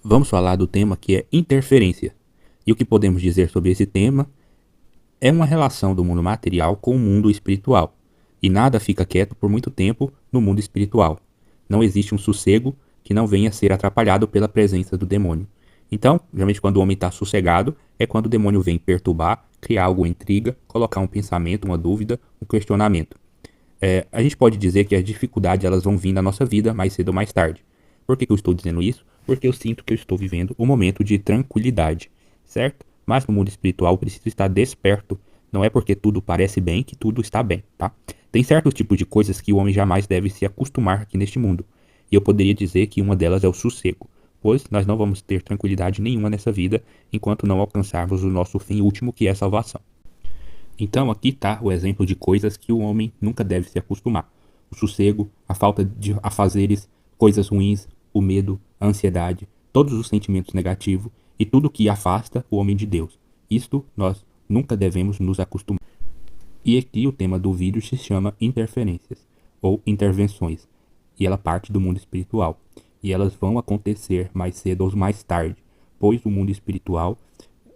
Vamos falar do tema que é interferência. E o que podemos dizer sobre esse tema é uma relação do mundo material com o mundo espiritual. E nada fica quieto por muito tempo no mundo espiritual. Não existe um sossego que não venha a ser atrapalhado pela presença do demônio. Então, geralmente quando o homem está sossegado, é quando o demônio vem perturbar, criar alguma intriga, colocar um pensamento, uma dúvida, um questionamento. A gente pode dizer que as dificuldades elas vão vir na nossa vida mais cedo ou mais tarde. Por que eu estou dizendo isso? Porque eu sinto que eu estou vivendo um momento de tranquilidade, certo? Mas no mundo espiritual eu preciso estar desperto. Não é porque tudo parece bem que tudo está bem, tá? Tem certos tipos de coisas que o homem jamais deve se acostumar aqui neste mundo. E eu poderia dizer que uma delas é o sossego, pois nós não vamos ter tranquilidade nenhuma nessa vida enquanto não alcançarmos o nosso fim último, que é a salvação. Então aqui está o exemplo de coisas que o homem nunca deve se acostumar. O sossego, a falta de afazeres, coisas ruins, o medo, a ansiedade, todos os sentimentos negativos e tudo que afasta o homem de Deus. Isto nós nunca devemos nos acostumar. E aqui o tema do vídeo se chama interferências ou intervenções. E ela parte do mundo espiritual. E elas vão acontecer mais cedo ou mais tarde, pois o mundo espiritual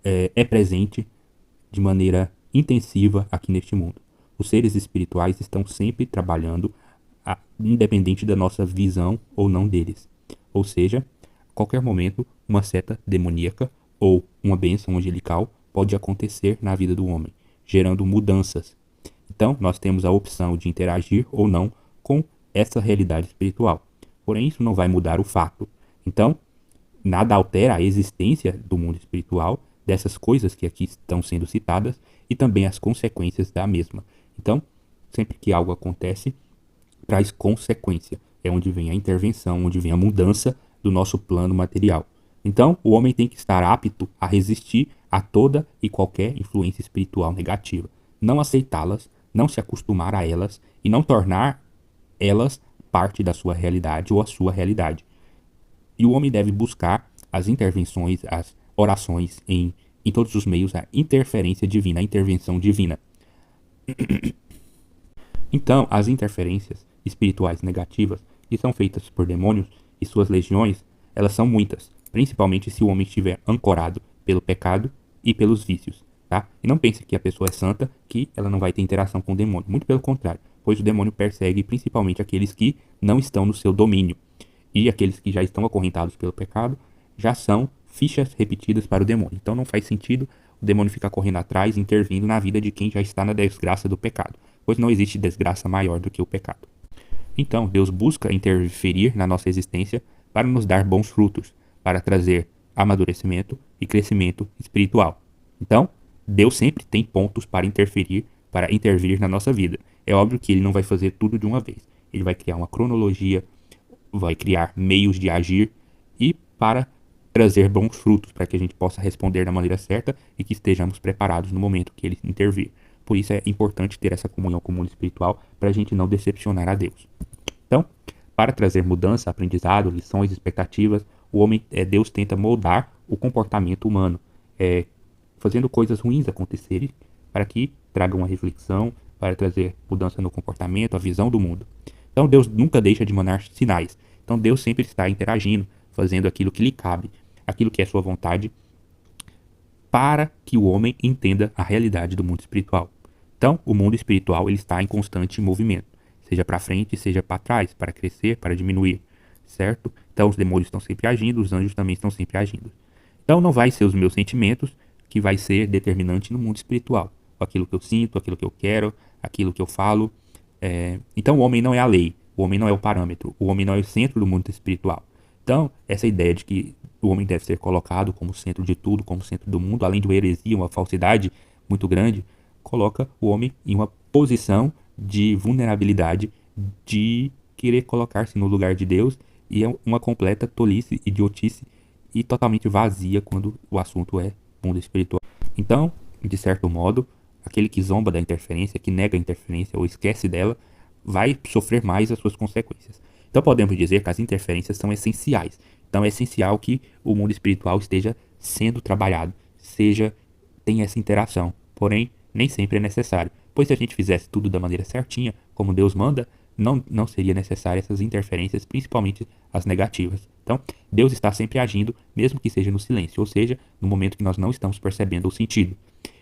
é presente de maneira intensiva aqui neste mundo. Os seres espirituais estão sempre trabalhando, independente da nossa visão ou não deles. Ou seja, a qualquer momento, uma seta demoníaca ou uma bênção angelical pode acontecer na vida do homem, gerando mudanças. Então, nós temos a opção de interagir ou não com essa realidade espiritual. Porém, isso não vai mudar o fato. Então, nada altera a existência do mundo espiritual, dessas coisas que aqui estão sendo citadas, e também as consequências da mesma. Então, sempre que algo acontece, traz consequência. É onde vem a intervenção, onde vem a mudança do nosso plano material. Então, o homem tem que estar apto a resistir a toda e qualquer influência espiritual negativa. Não aceitá-las, não se acostumar a elas e não tornar elas parte da sua realidade ou a sua realidade. E o homem deve buscar as intervenções, as orações em todos os meios, a interferência divina, a intervenção divina. Então, as interferências espirituais negativas que são feitas por demônios e suas legiões, elas são muitas, principalmente se o homem estiver ancorado pelo pecado e pelos vícios, tá? E não pense que a pessoa é santa, que ela não vai ter interação com o demônio, muito pelo contrário, pois o demônio persegue principalmente aqueles que não estão no seu domínio, e aqueles que já estão acorrentados pelo pecado já são fichas repetidas para o demônio. Então não faz sentido o demônio ficar correndo atrás, intervindo na vida de quem já está na desgraça do pecado, pois não existe desgraça maior do que o pecado. Então, Deus busca interferir na nossa existência para nos dar bons frutos, para trazer amadurecimento e crescimento espiritual. Então, Deus sempre tem pontos para intervir na nossa vida. É óbvio que ele não vai fazer tudo de uma vez. Ele vai criar uma cronologia, vai criar meios de agir e para trazer bons frutos para que a gente possa responder da maneira certa e que estejamos preparados no momento que ele intervir. Por isso é importante ter essa comunhão com o mundo espiritual para a gente não decepcionar a Deus. Então, para trazer mudança, aprendizado, lições, expectativas, Deus tenta moldar o comportamento humano, fazendo coisas ruins acontecerem para que traga uma reflexão, para trazer mudança no comportamento, a visão do mundo. Então Deus nunca deixa de mandar sinais. Então Deus sempre está interagindo, fazendo aquilo que lhe cabe, aquilo que é sua vontade, para que o homem entenda a realidade do mundo espiritual. Então, o mundo espiritual ele está em constante movimento, seja para frente, seja para trás, para crescer, para diminuir, certo? Então, os demônios estão sempre agindo, os anjos também estão sempre agindo. Então, não vai ser os meus sentimentos que vai ser determinante no mundo espiritual. Aquilo que eu sinto, aquilo que eu quero, aquilo que eu falo. Então, o homem não é a lei, o homem não é o parâmetro, o homem não é o centro do mundo espiritual. Então, essa ideia de que o homem deve ser colocado como centro de tudo, como centro do mundo, além de uma heresia, uma falsidade muito grande, coloca o homem em uma posição de vulnerabilidade, de querer colocar-se no lugar de Deus, e é uma completa tolice, idiotice e totalmente vazia quando o assunto é mundo espiritual. Então, de certo modo, aquele que zomba da interferência, que nega a interferência ou esquece dela, vai sofrer mais as suas consequências. Então podemos dizer que as interferências são essenciais. Então é essencial que o mundo espiritual esteja sendo trabalhado, tenha essa interação. Porém, nem sempre é necessário. Pois se a gente fizesse tudo da maneira certinha, como Deus manda, não seria necessária essas interferências, principalmente as negativas. Então, Deus está sempre agindo, mesmo que seja no silêncio, ou seja, no momento que nós não estamos percebendo o sentido.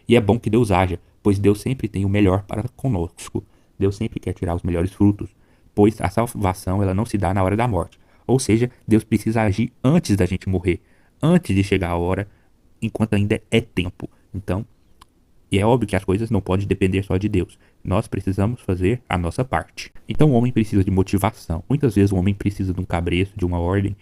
E é bom que Deus haja, pois Deus sempre tem o melhor para conosco. Deus sempre quer tirar os melhores frutos, pois a salvação ela não se dá na hora da morte. Ou seja, Deus precisa agir antes da gente morrer, antes de chegar a hora, enquanto ainda é tempo. Então, e é óbvio que as coisas não podem depender só de Deus. Nós precisamos fazer a nossa parte. Então o homem precisa de motivação. Muitas vezes o homem precisa de um cabresto, de uma ordem,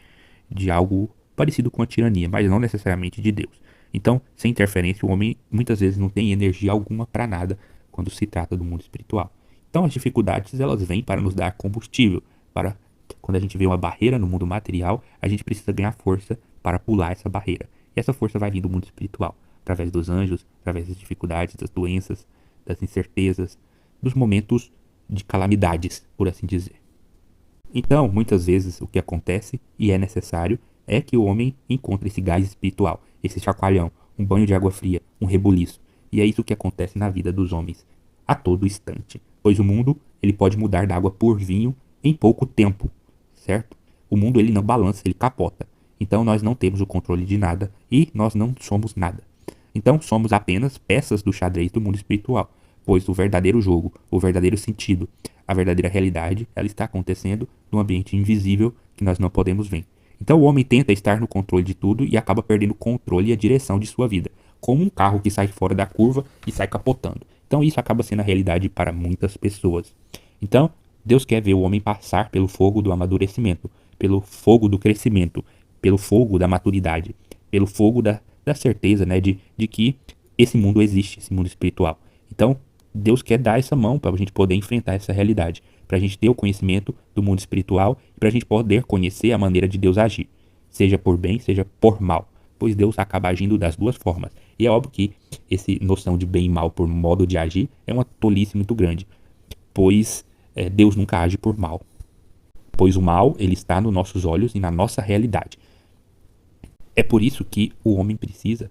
de algo parecido com a tirania, mas não necessariamente de Deus. Então, sem interferência, o homem muitas vezes não tem energia alguma para nada quando se trata do mundo espiritual. Então as dificuldades elas vêm para nos dar combustível, para quando a gente vê uma barreira no mundo material, a gente precisa ganhar força para pular essa barreira. E essa força vai vir do mundo espiritual, através dos anjos, através das dificuldades, das doenças, das incertezas, dos momentos de calamidades, por assim dizer. Então, muitas vezes o que acontece, e é necessário, é que o homem encontre esse gás espiritual, esse chacoalhão, um banho de água fria, um rebuliço. E é isso que acontece na vida dos homens, a todo instante. Pois o mundo, ele pode mudar da água por vinho em pouco tempo, certo? O mundo, ele não balança, ele capota. Então, nós não temos o controle de nada e nós não somos nada. Então, somos apenas peças do xadrez do mundo espiritual, pois o verdadeiro jogo, o verdadeiro sentido, a verdadeira realidade, ela está acontecendo num ambiente invisível que nós não podemos ver. Então o homem tenta estar no controle de tudo e acaba perdendo o controle e a direção de sua vida, como um carro que sai fora da curva e sai capotando. Então isso acaba sendo a realidade para muitas pessoas. Então, Deus quer ver o homem passar pelo fogo do amadurecimento, pelo fogo do crescimento, pelo fogo da maturidade, pelo fogo da certeza, né, de que esse mundo existe, esse mundo espiritual. Então, Deus quer dar essa mão para a gente poder enfrentar essa realidade, para a gente ter o conhecimento do mundo espiritual e para a gente poder conhecer a maneira de Deus agir, seja por bem, seja por mal, pois Deus acaba agindo das duas formas. E é óbvio que essa noção de bem e mal por modo de agir é uma tolice muito grande, pois Deus nunca age por mal, pois o mal ele está nos nossos olhos e na nossa realidade. É por isso que o homem precisa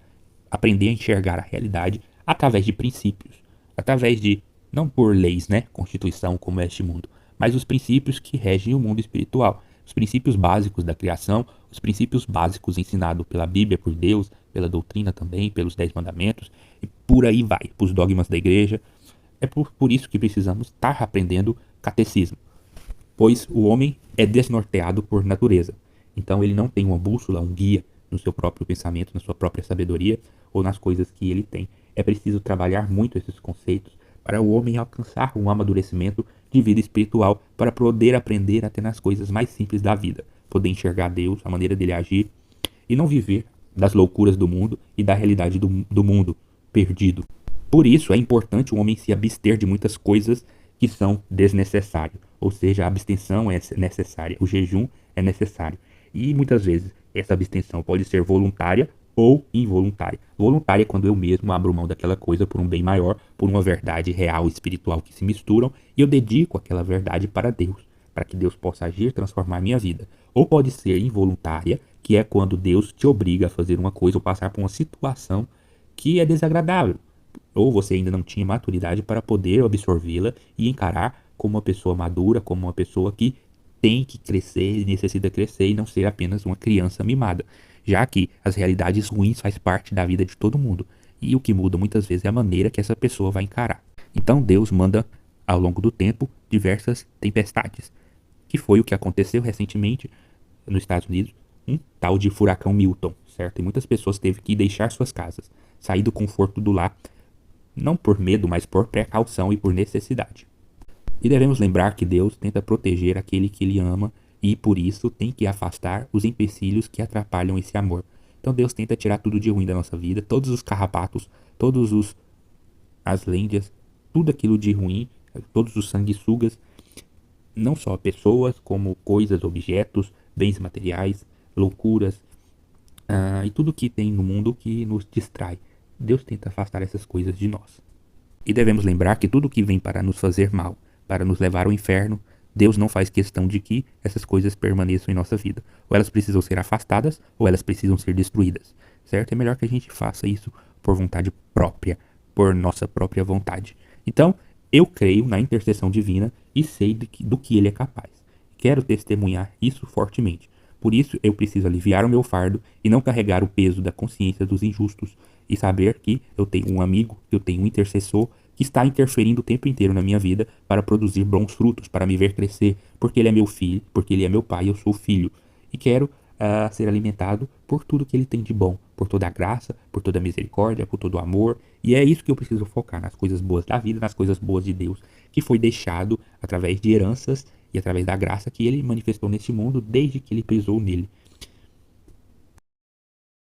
aprender a enxergar a realidade através de princípios, através de, não por leis, né, constituição como é este mundo, mas os princípios que regem o mundo espiritual, os princípios básicos da criação, os princípios básicos ensinados pela Bíblia, por Deus, pela doutrina também, pelos 10 mandamentos, e por aí vai, pelos dogmas da igreja. É por isso que precisamos estar aprendendo catecismo, pois o homem é desnorteado por natureza. Então ele não tem uma bússola, um guia no seu próprio pensamento, na sua própria sabedoria ou nas coisas que ele tem. É preciso trabalhar muito esses conceitos para o homem alcançar um amadurecimento de vida espiritual, para poder aprender até nas coisas mais simples da vida, poder enxergar Deus, a maneira dele agir e não viver das loucuras do mundo e da realidade do mundo perdido. Por isso é importante o homem se abster de muitas coisas que são desnecessárias, ou seja, a abstenção é necessária, o jejum é necessário. E muitas vezes essa abstenção pode ser voluntária ou involuntária. Voluntária é quando eu mesmo abro mão daquela coisa por um bem maior, por uma verdade real e espiritual que se misturam, e eu dedico aquela verdade para Deus, para que Deus possa agir, transformar a minha vida. Ou pode ser involuntária, que é quando Deus te obriga a fazer uma coisa ou passar por uma situação que é desagradável, ou você ainda não tinha maturidade para poder absorvê-la e encarar como uma pessoa madura, como uma pessoa que tem que crescer e necessita crescer e não ser apenas uma criança mimada, já que as realidades ruins faz parte da vida de todo mundo e o que muda muitas vezes é a maneira que essa pessoa vai encarar. Então Deus manda ao longo do tempo diversas tempestades, que foi o que aconteceu recentemente nos Estados Unidos, um tal de furacão Milton, certo? E muitas pessoas teve que deixar suas casas, sair do conforto do lar, não por medo, mas por precaução e por necessidade. E devemos lembrar que Deus tenta proteger aquele que Ele ama e, por isso, tem que afastar os empecilhos que atrapalham esse amor. Então Deus tenta tirar tudo de ruim da nossa vida, todos os carrapatos, todos as lendas, tudo aquilo de ruim, todos os sanguessugas, não só pessoas, como coisas, objetos, bens materiais, loucuras, e tudo que tem no mundo que nos distrai. Deus tenta afastar essas coisas de nós. E devemos lembrar que tudo que vem para nos fazer mal, para nos levar ao inferno, Deus não faz questão de que essas coisas permaneçam em nossa vida. Ou elas precisam ser afastadas, ou elas precisam ser destruídas, certo? É melhor que a gente faça isso por vontade própria, por nossa própria vontade. Então, eu creio na intercessão divina e sei do que ele é capaz. Quero testemunhar isso fortemente. Por isso, eu preciso aliviar o meu fardo e não carregar o peso da consciência dos injustos e saber que eu tenho um amigo, que eu tenho um intercessor que está interferindo o tempo inteiro na minha vida para produzir bons frutos, para me ver crescer, porque ele é meu filho, porque ele é meu pai, eu sou filho. E quero ser alimentado por tudo que ele tem de bom, por toda a graça, por toda a misericórdia, por todo o amor. E é isso que eu preciso focar, nas coisas boas da vida, nas coisas boas de Deus, que foi deixado através de heranças e através da graça que ele manifestou neste mundo desde que ele pisou nele.